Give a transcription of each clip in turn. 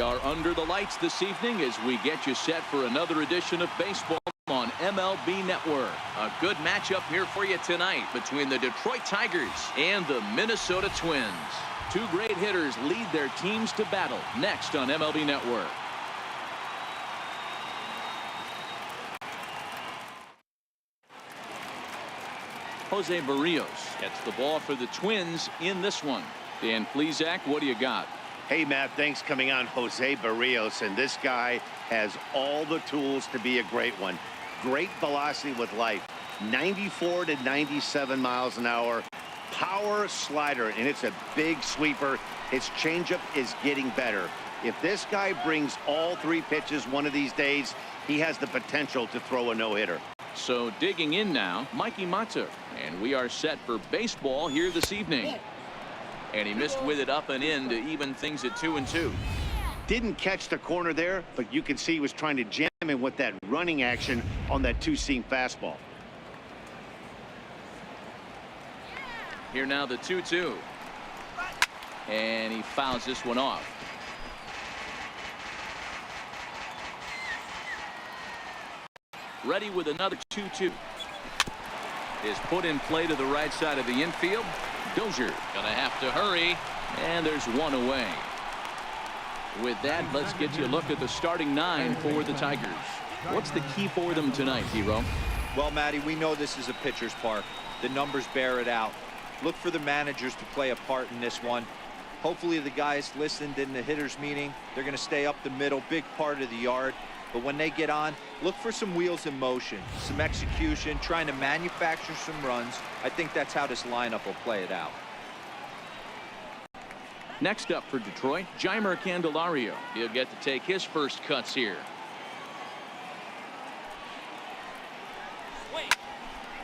are under the lights this evening as we get you set for another edition of baseball on MLB Network. A good matchup here for you tonight between the Detroit Tigers and the Minnesota Twins. Two great hitters lead their teams to battle next on MLB Network. Jose Barrios gets the ball for the Twins in this one. Dan Plesac, what do you got? Hey, Matt, thanks. Coming on Jose Barrios, and this guy has all the tools to be a great one. Great velocity with life, 94 to 97 miles an hour, power slider, and it's a big sweeper. His changeup is getting better. If this guy brings all three pitches one of these days, he has the potential to throw a no-hitter. So digging in now, Mikey Mata, and we are set for baseball here this evening. And he missed with it up and in to even things at 2-2. Didn't catch the corner there, but you can see he was trying to jam him with that running action on that two-seam fastball. Here now the 2-2. And he fouls this one off. Ready with another 2-2. Is put in play to the right side of the infield. Dozier gonna have to hurry, and there's one away. With that, let's get you a look at the starting nine for the Tigers. What's the key for them tonight, Hero? Well, Matty, we know this is a pitcher's park. The numbers bear it out. Look for the managers to play a part in this one. Hopefully the guys listened in the hitters meeting. They're going to stay up the middle, big part of the yard. But when they get on, look for some wheels in motion, some execution, trying to manufacture some runs. I think that's how this lineup will play it out. Next up for Detroit, Jeimer Candelario. He'll get to take his first cuts here.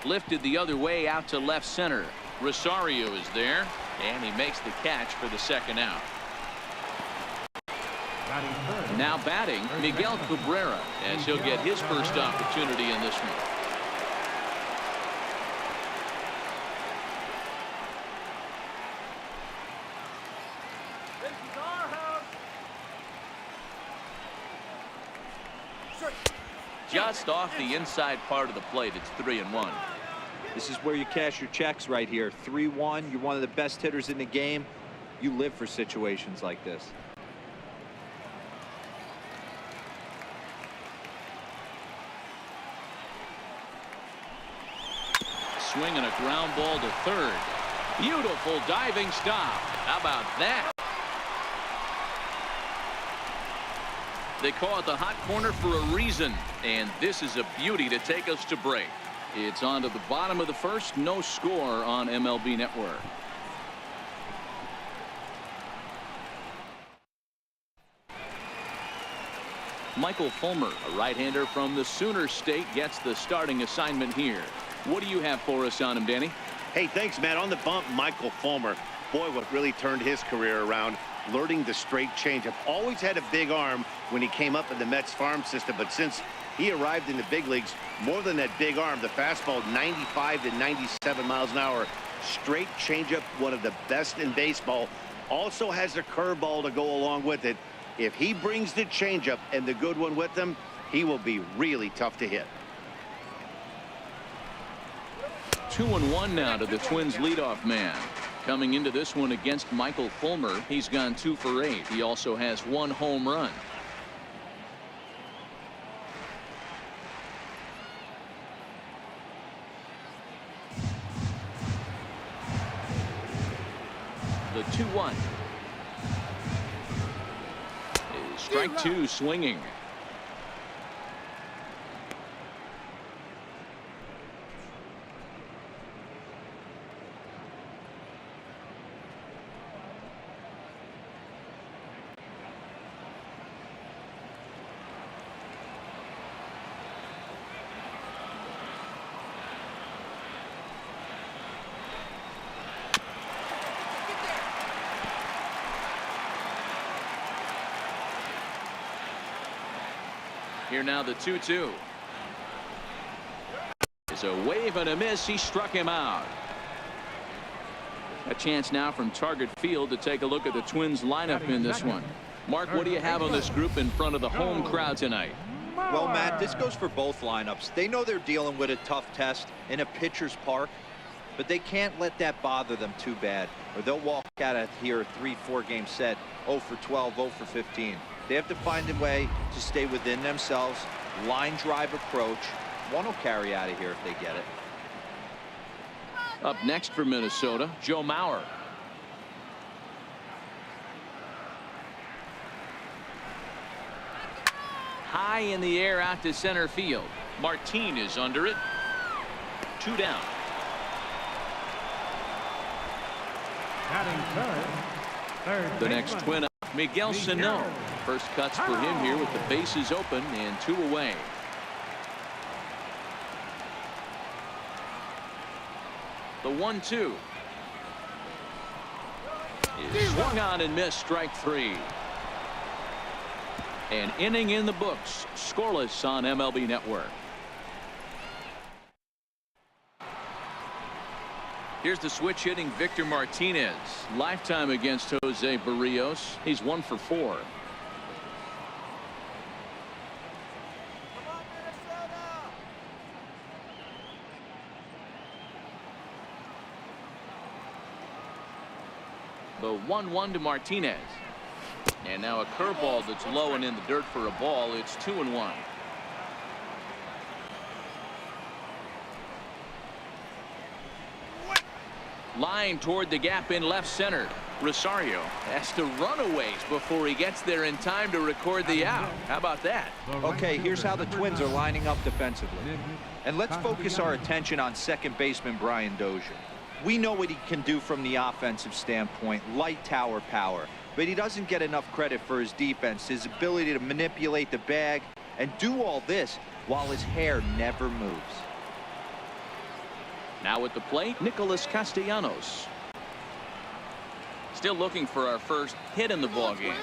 Lifted the other way out to left center. Rosario is there, and he makes the catch for the second out. Now batting, Miguel Cabrera, as he'll get his first opportunity in this one. Just off the inside part of the plate, it's 3-1. This is where you cash your checks right here. 3-1. You're one of the best hitters in the game. You live for situations like this. Swing and a ground ball to third. Beautiful diving stop. How about that? They call it the hot corner for a reason, and this is a beauty to take us to break. It's on to the bottom of the first. No score on MLB Network. Michael Fulmer, a right-hander from the Sooner State, gets the starting assignment here. What do you have for us on him, Danny? Hey, thanks, Matt. On the bump, Michael Fulmer. Boy, what really turned his career around, learning the straight changeup. Always had a big arm when he came up in the Mets farm system, but since he arrived in the big leagues, more than that big arm, the fastball 95 to 97 miles an hour. Straight changeup, one of the best in baseball. Also has a curveball to go along with it. If he brings the changeup and the good one with him, he will be really tough to hit. 2-1 now to the Twins leadoff man. Coming into this one against Michael Fulmer, he's gone 2 for 8. He also has 1 home run. The 2-1. Strike 2 swinging. Here now the 2-2. It's a wave and a miss. He struck him out. A chance now from target field to take a look at the Twins lineup in this one. Mark, what do you have on this group in front of the home crowd tonight? Well, Matt, this goes for both lineups. They know they're dealing with a tough test in a pitcher's park, but they can't let that bother them too bad, or they'll walk out of here a 3-4 game set, 0 for 12, 0 for 15. They have to find a way to stay within themselves, line drive approach. One will carry out of here if they get it. Up next for Minnesota, Joe Mauer. High in the air out to center field. Martin is under it. 2 down. The next twin up, Miguel Sano. First cuts for him here with the bases open and 2 away. The 1-2 is swung on and missed. Strike 3. An inning in the books, scoreless on MLB Network. Here's the switch hitting Victor Martinez. Lifetime against Jose Barrios. He's 1 for 4. The 1-1 to Martinez. And now a curveball that's low and in the dirt for a ball. It's 2-1. Line toward the gap in left center. Rosario has to run a ways before he gets there in time to record the out. How about that? Okay, here's how the Twins are lining up defensively. And let's focus our attention on second baseman Brian Dozier. We know what he can do from the offensive standpoint, light tower power. But he doesn't get enough credit for his defense, his ability to manipulate the bag and do all this while his hair never moves. Now at the plate, Nicholas Castellanos. Still looking for our first hit in the ballgame.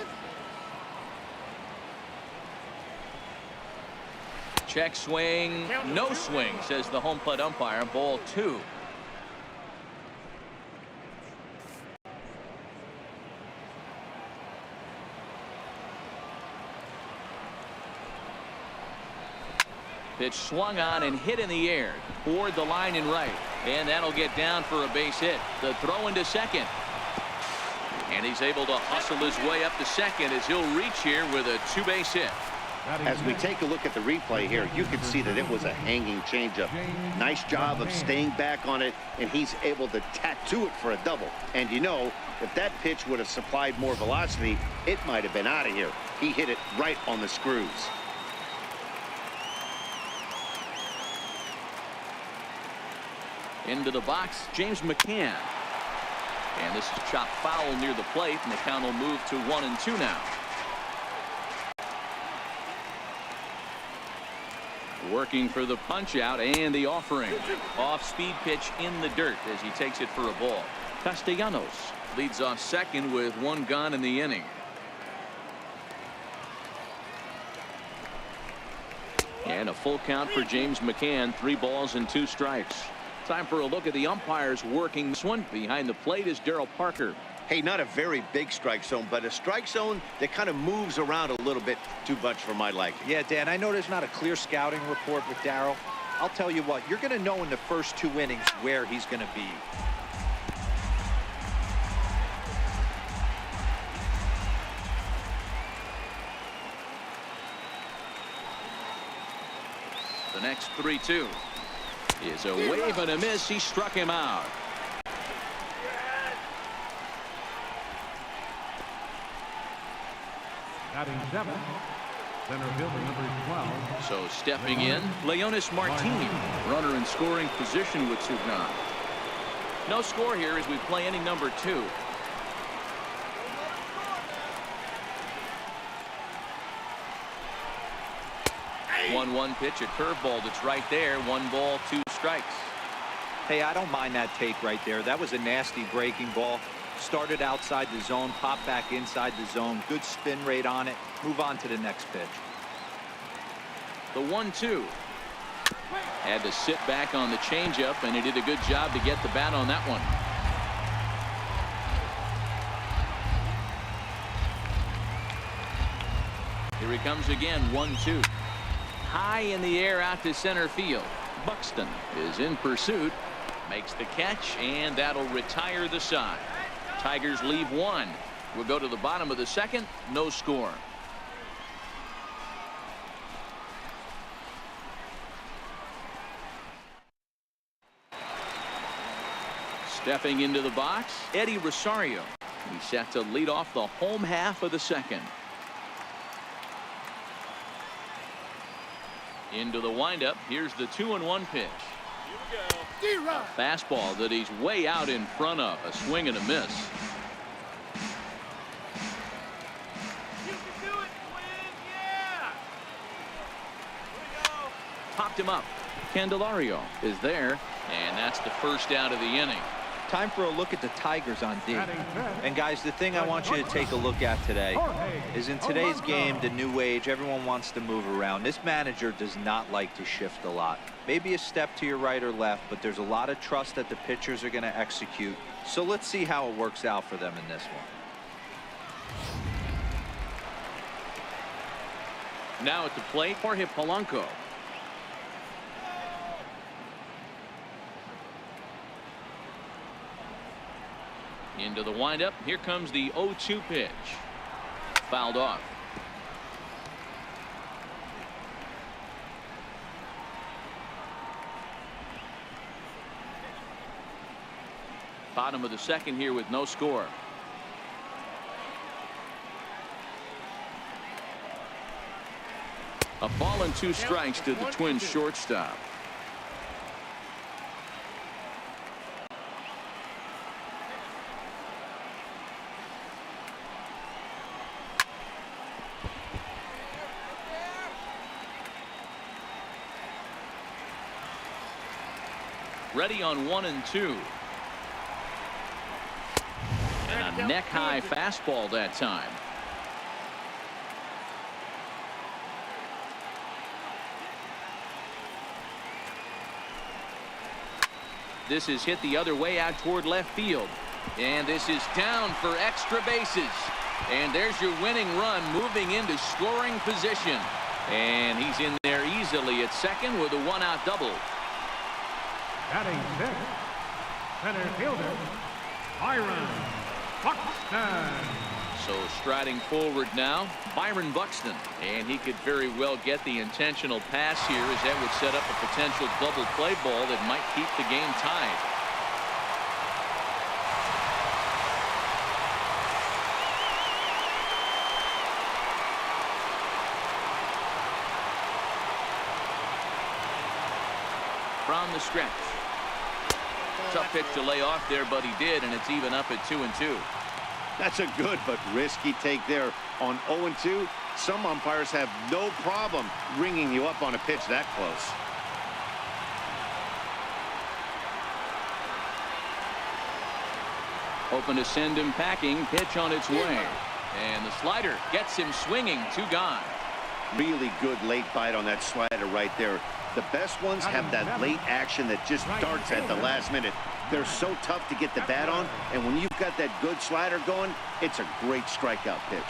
Check swing, no swing, says the home plate umpire. Ball 2. Pitch swung on and hit in the air toward the line and right, and that'll get down for a base hit. The throw into second, and he's able to hustle his way up to second as he'll reach here with a 2-base hit. As we take a look at the replay here, you can see that it was a hanging changeup. Nice job of staying back on it, and he's able to tattoo it for a double. And you know, if that pitch would have supplied more velocity, it might have been out of here. He hit it right on the screws. Into the box, James McCann. And this is chopped foul near the plate, and the count will move to 1-2 now. Working for the punch out and the offering. Off-speed pitch in the dirt as he takes it for a ball. Castellanos leads off second with 1 gone in the inning. And a full count for James McCann. 3 balls and 2 strikes. Time for a look at the umpires working this one. Behind the plate is Darryl Parker. Hey, not a very big strike zone, but a strike zone that kind of moves around a little bit too much for my liking. Yeah, Dan, I know there's not a clear scouting report with Darryl. I'll tell you what, you're going to know in the first 2 innings where he's going to be. The next 3-2 is a wave and a miss. He struck him out. Batting 7, center fielder number 12. So stepping in, Leonis Martin, runner in scoring position with 2 gone. No score here as we play inning number 2. One pitch, a curveball that's right there. 1 ball, 2 strikes. Hey, I don't mind that take right there. That was a nasty breaking ball. Started outside the zone, popped back inside the zone. Good spin rate on it. Move on to the next pitch. The 1-2. Had to sit back on the changeup, and he did a good job to get the bat on that one. Here he comes again, 1-2. High in the air out to center field. Buxton is in pursuit, makes the catch, and that'll retire the side. Tigers leave one. We'll go to the bottom of the second. No score. Stepping into the box, Eddie Rosario. He's set to lead off the home half of the second. Into the windup. Here's the 2-1 pitch. Here we go. A fastball that he's way out in front of. A swing and a miss. You can do it, Quinn. Yeah. Here we go. Popped him up. Candelario is there, and that's the first out of the inning. Time for a look at the Tigers on D. And guys, the thing I want you to take a look at today is in today's game, the new age, everyone wants to move around. This manager does not like to shift a lot. Maybe a step to your right or left, but there's a lot of trust that the pitchers are going to execute. So let's see how it works out for them in this one. Now at the plate, Jorge Polanco. Into the windup. Here comes the 0-2 pitch. Fouled off. Bottom of the second here with no score. A ball and 2 strikes to the Twins shortstop. Ready on 1 and 2. And a neck-high fastball that time. This is hit the other way out toward left field. And this is down for extra bases. And there's your winning run moving into scoring position. And he's in there easily at second with a 1-out double. Batting sixth, center fielder, Byron Buxton. So striding forward now, Byron Buxton. And he could very well get the intentional pass here, as that would set up a potential double play ball that might keep the game tied. From the stretch. Tough pitch to lay off there, but he did, and it's even up at 2-2. That's a good but risky take there on 0-2. Some umpires have no problem ringing you up on a pitch that close. Hoping to send him packing. Pitch on its way. And the slider gets him swinging. 2 gone. Really good late bite on that slider right there. The best ones have that late action that just darts at the last minute. They're so tough to get the bat on, and when you've got that good slider going, it's a great strikeout pitch.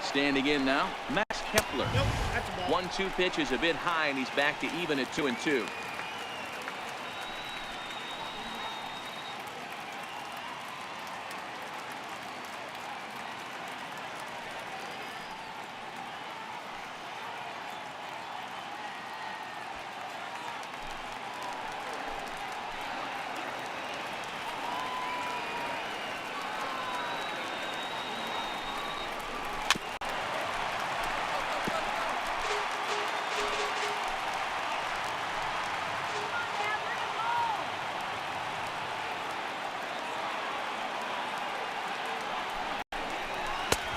Standing in now, Max Kepler. 1-2 pitch is a bit high, and he's back to even at 2-2.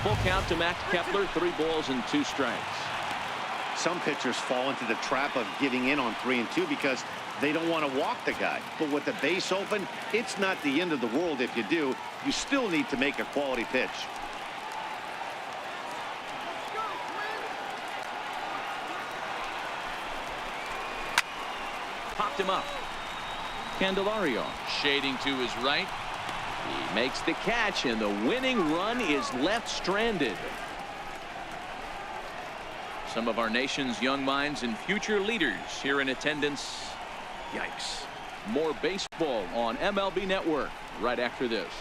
Full count to Max Kepler, 3 balls and 2 strikes. Some pitchers fall into the trap of giving in on 3 and 2 because they don't want to walk the guy. But with the base open, it's not the end of the world if you do. You still need to make a quality pitch. picked him up. Candelario shading to his right. He makes the catch, and the winning run is left stranded. Some of our nation's young minds and future leaders here in attendance. Yikes. More baseball on MLB Network right after this.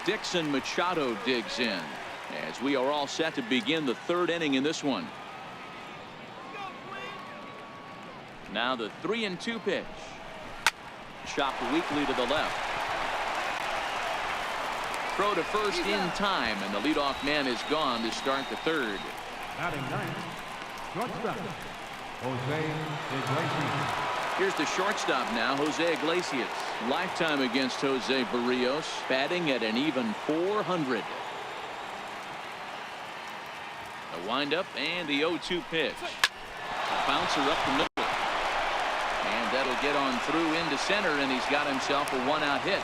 Dixon Machado digs in as we are all set to begin the third inning in this one. Now the 3-2 pitch. Chopped weakly to the left. Throw to first in time, and the leadoff man is gone to start the third. Batting ninth, shortstop, Jose Iglesias. Here's the shortstop now, Jose Iglesias. Lifetime against Jose Barrios, batting at an even .400. The windup and the 0-2 pitch. A bouncer up the middle. And that'll get on through into center, and he's got himself a one-out hit.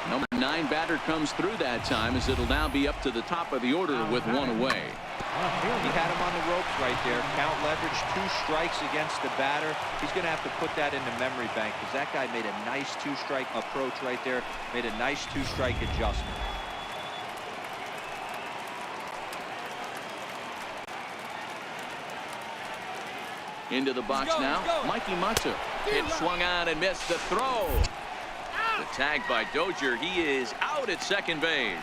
Number 9 batter comes through that time, as it'll now be up to the top of the order with one away. He had him on the ropes right there. Count leverage, 2 strikes against the batter. He's going to have to put that in the memory bank, because that guy made a nice 2-strike approach right there. Made a nice 2-strike adjustment. Into the box now, Mikey Matsu. Hit swung on and missed the throw. The tag by Dozier. He is out at second base.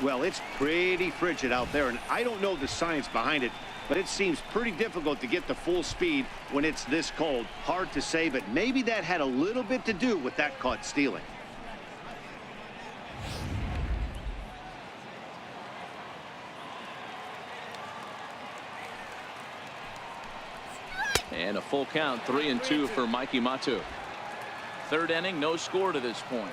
Well, it's pretty frigid out there, and I don't know the science behind it, but it seems pretty difficult to get the full speed when it's this cold. Hard to say, but maybe that had a little bit to do with that caught stealing. And a full count, 3-2 for Mikey Matsu. Third inning, no score to this point.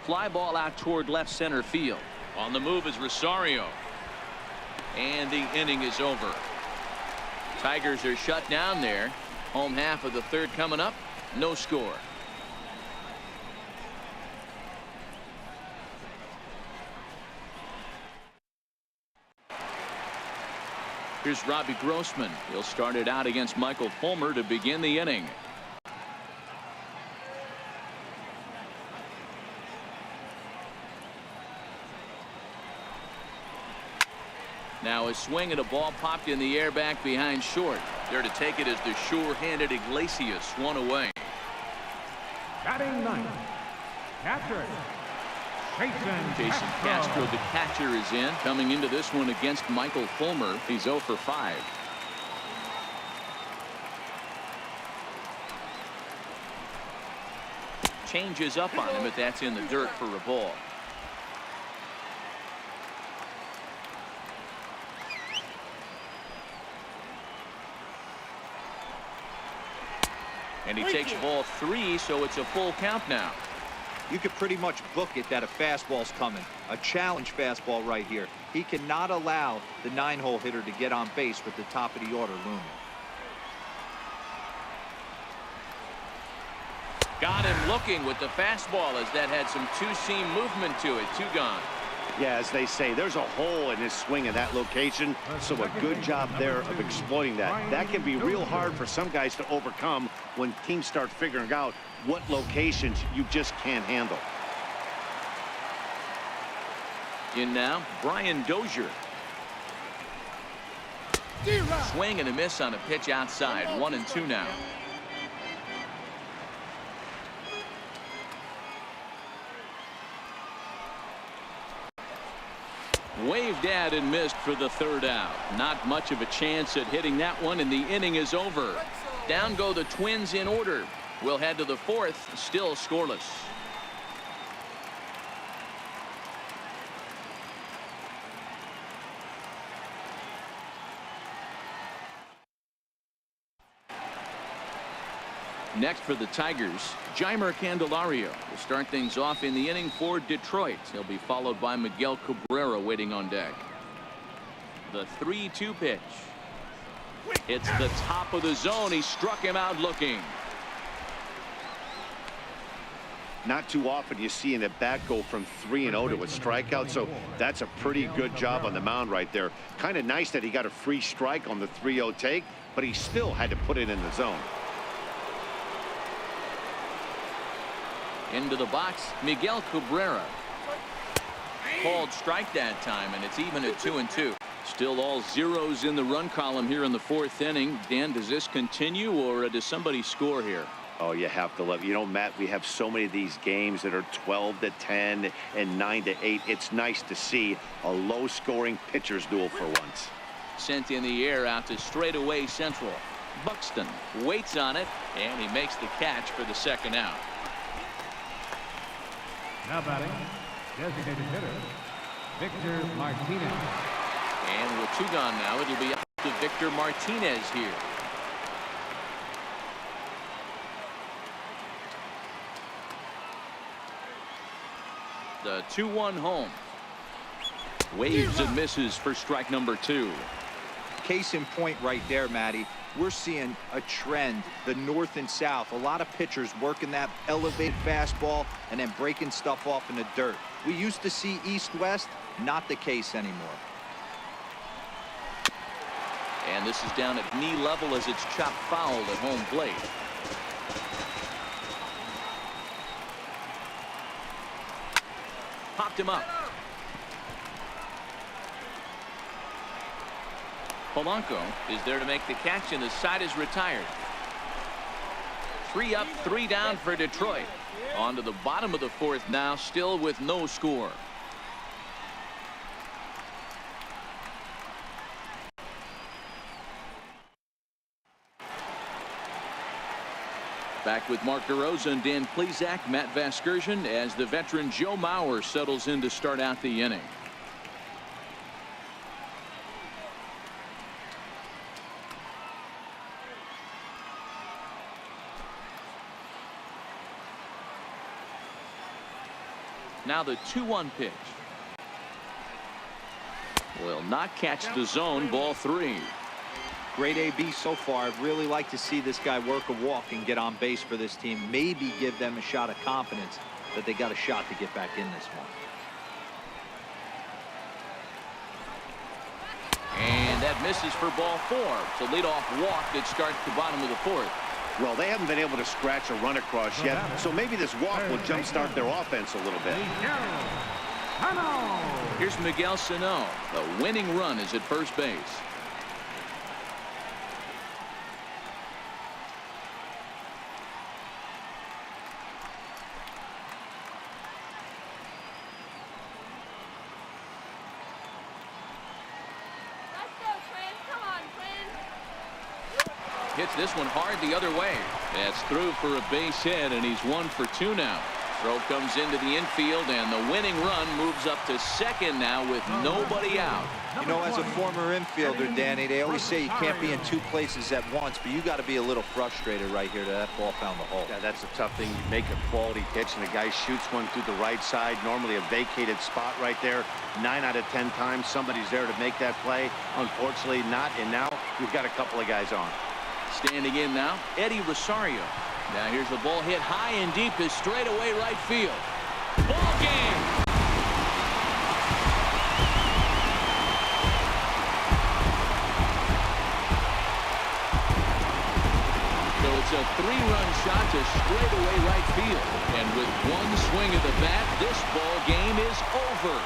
Fly ball out toward left center field. On the move is Rosario. And the inning is over. Tigers are shut down there. Home half of the third coming up. No score. Here's Robbie Grossman. He'll start it out against Michael Fulmer to begin the inning. Now a swing and a ball popped in the air back behind short. There to take it is the sure-handed Iglesias, one away. Batting ninth, catcher, Jason Castro, the catcher, is in. Coming into this one against Michael Fulmer. He's 0 for 5. Changes up on him, but that's in the dirt for a ball. And he takes ball 3, so it's a full count now. You could pretty much book it that a fastball's coming. A challenge fastball right here. He cannot allow the 9-hole hitter to get on base with the top of the order looming. Got him looking with the fastball, as that had some two-seam movement to it. 2 gone. Yeah, as they say, there's a hole in his swing in that location, so a good job there of exploiting that. That can be real hard for some guys to overcome when teams start figuring out what locations you just can't handle. In now, Brian Dozier. Swing and a miss on a pitch outside. 1-2 now. Waved at and missed for the third out. Not much of a chance at hitting that one, and the inning is over. Down go the Twins in order. We'll head to the fourth, still scoreless. Next for the Tigers, Jeimer Candelario will start things off in the inning for Detroit. He'll be followed by Miguel Cabrera waiting on deck. The 3-2 pitch. It's the top of the zone. He struck him out looking. Not too often you see an at-bat go from 3-0 to a strikeout, so that's a pretty good job on the mound right there. Kind of nice that he got a free strike on the 3-0 take, but he still had to put it in the zone. Into the box, Miguel Cabrera. Called strike that time, and it's even at 2-2. Still all zeros in the run column here in the fourth inning. Dan, does this continue, or does somebody score here? Oh, you have to love. You know, Matt, we have so many of these games that are 12-10 and 9-8. It's nice to see a low-scoring pitcher's duel for once. Sent in the air out to straightaway central. Buxton waits on it, and he makes the catch for the second out. Now batting, designated hitter, Victor Martinez. And with two gone now, it'll be up to Victor Martinez here. The 2-1 home. Waves and misses for strike number 2. Case in point right there, Matty. We're seeing a trend, the north and south. A lot of pitchers working that elevated fastball and then breaking stuff off in the dirt. We used to see east-west, not the case anymore. And this is down at knee level as it's chopped foul at home plate. Popped him up. Polanco is there to make the catch, and the side is retired. 3 up, 3 down for Detroit. On to the bottom of the fourth now, still with no score. Back with Mark DeRosa and Dan Plesac, Matt Vasgersian, as the veteran Joe Mauer settles in to start out the inning. Now the 2-1 pitch. Will not catch the zone. Ball 3. Great AB so far. I'd really like to see this guy work a walk and get on base for this team. Maybe give them a shot of confidence that they got a shot to get back in this one. And that misses for ball 4. It's a leadoff walk that starts the bottom of the fourth. Well, they haven't been able to scratch a run across yet, so maybe this walk will jumpstart their offense a little bit. Here's Miguel Sano. The winning run is at first base. Hits this one hard the other way. That's through for a base hit, and he's 1 for 2 now. Throw comes into the infield, and the winning run moves up to second now with nobody out. You know, as a former infielder, Danny, they always say you can't be in 2 places at once, but you got to be a little frustrated right here that ball found the hole. Yeah, that's a tough thing. You make a quality pitch, and the guy shoots one through the right side, normally a vacated spot right there. 9 out of 10 times, somebody's there to make that play. Unfortunately, not, and now we've got a couple of guys on. Standing in now, Eddie Rosario. Now here's a ball hit high and deep to straightaway right field. Ball game. So it's a 3-run shot to straightaway right field. And with one swing of the bat, this ball game is over.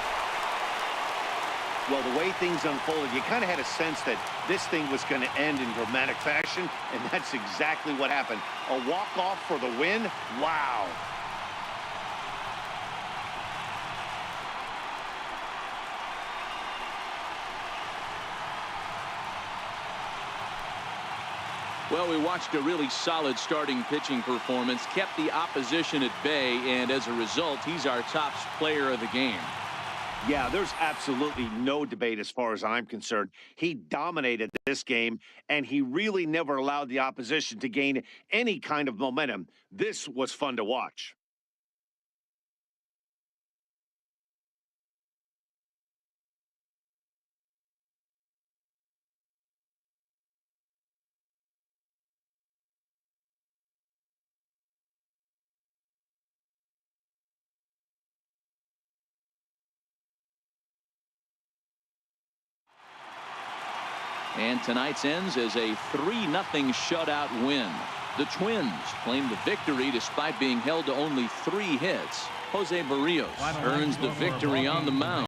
Well, the way things unfolded, you kind of had a sense that this thing was going to end in dramatic fashion, and that's exactly what happened. A walk-off for the win? Wow. Well, we watched a really solid starting pitching performance, kept the opposition at bay, and as a result, he's our top player of the game. Yeah, there's absolutely no debate as far as I'm concerned. He dominated this game, and he really never allowed the opposition to gain any kind of momentum. This was fun to watch. And tonight's ends as a 3-0 shutout win. The Twins claim the victory despite being held to only 3 hits. Jose Barrios earns the victory on the mound.